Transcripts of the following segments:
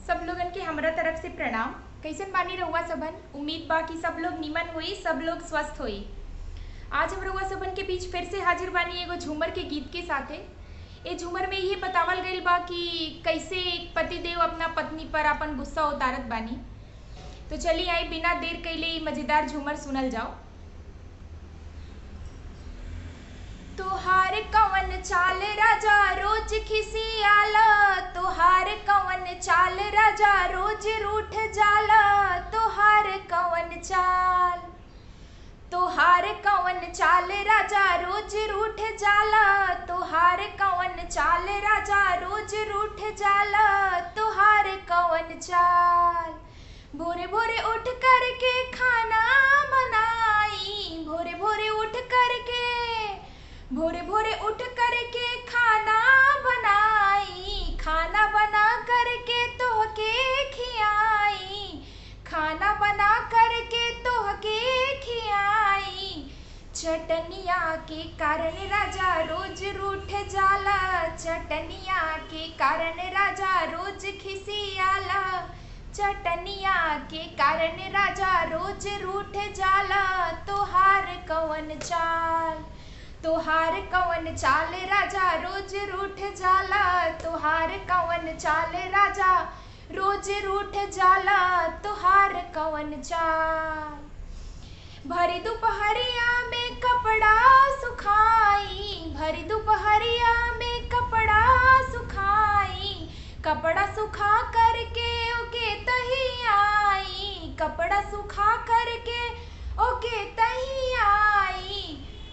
सब लोगन के हमरा तरफ से प्रणाम। कैसन बानी रहुआ सबन? उम्मीद बा कि सब लोग निमन होई, सब लोग स्वस्थ होई। आज हम रहुआ सबन के बीच फिर से हाजिर बानी एगो झूमर के गीत के साथे। ए झूमर में ये बतावल गईल बा कि कैसे एक पतिदेव अपना पत्नी पर अपन गुस्सा उतारत बानी। तो चलिए आई बिना देर कइले ई मजेदार झूमर सुनल जाओ। तोहार कवन चाल राजा रोज खिसियाला, तोहार कवन चाल राजा रोज रूठ जाला, तोहार कवन चाल, तोहार कवन चाल राजा रोज रूठ जाला, तोहार कवन चाल राजा रोज रूठ जाला, तोहार कवन चाल। भोरे भोरे उठ करके खाना बनाई, भोरे भोरे उठ करके, भोरे भोरे उठ करके खाना बनाई, खाना बना करके तोहके खियाई, खाना बना करके तोहके खियाई। चटनिया के कारण राजा रोज रूठ जाला, चटनिया के कारण राजा रोज खिसियाला, चटनिया के कारण राजा रोज रूठ जाला, तोहार कवन चाल, तोहार कवन चाल राजा रोज रूठ जाला, तोहार कवन चाल राजा रोज रूठ जाला, तोहार कवन चाल। भरी दोपहरिया में कपड़ा सुखाई, भरी दोपहरिया में कपड़ा सुखाई, कपड़ा सुखा करके ओके तही आई, कपड़ा सुखा करके ओके तही आई।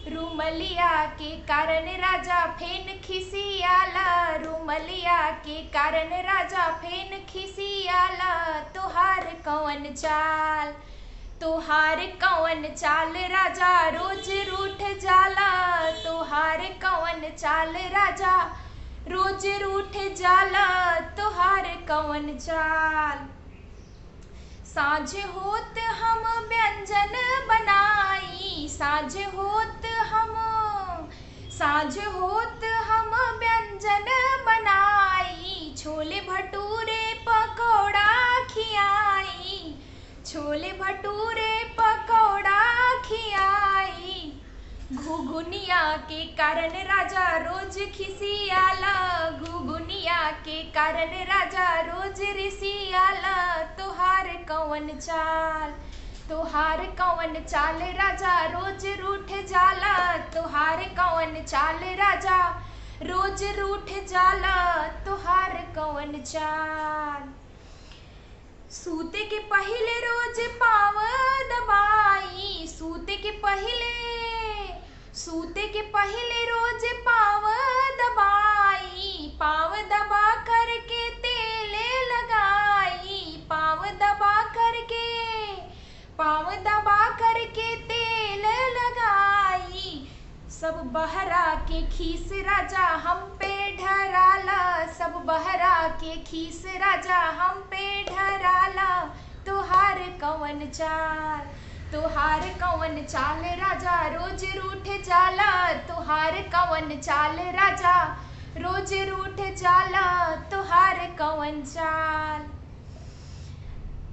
रूमलिया के कारण राजा फेन खिसियाला, रूमलिया के कारण राजा फेन खिसियाला, तोहार कवन चाल, तोहार कवन चाल राजा रोज रूठ जाला, तोहार कवन चाल राजा रोज रूठ जाला, तोहार कवन चाल। साँझ होत हम व्यंजन बनाई, साँझ होत हम, साँझ होत हम व्यंजन बनाई, छोले भटूरे पकौड़ा खियाई, छोले भटूरे पकौड़ा खियाई। घुघुनिया के कारण राजा रोज खिसियाला, घुघुनिया के कारण राजा रोज रिसियाला, तोहार कवन चाल, तोहार कवन चाल राजा रोज रूठ जाला, तोहार कवन चाल राजा रोज रूठ जाला, तोहार कवन चाल। सूते के पहिले रोज पाँव दबाई, सूते के पहिले, सूते के पहिले रोज पाँव दबाई, पाँव दबा करके तेल लगाई, पाँव दबा करके, पाँव दबा करके तेल लगाई। सब बहरा के खीस राजा हम पे ढराला, सब बहरा के खीस राजा हम पे ढराला, तोहार कवन चाल, तोहार कवन चाल राजा रोज रूठ जाला, तोहार कवन चाल राजा रोज रूठ जाला, तोहार कवन चाल।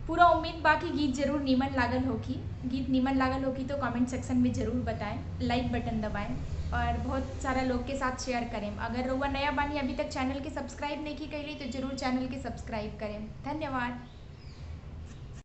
पूरा उम्मीद बाकी गीत जरूर नीमन लागल होगी। गीत नीमन लागल होगी तो कमेंट सेक्शन में ज़रूर बताएं, लाइक बटन दबाएं और बहुत सारा लोग के साथ शेयर करें। अगर रउआ नया बानी अभी तक चैनल के सब्सक्राइब नहीं की कैली तो ज़रूर चैनल के सब्सक्राइब करें। धन्यवाद।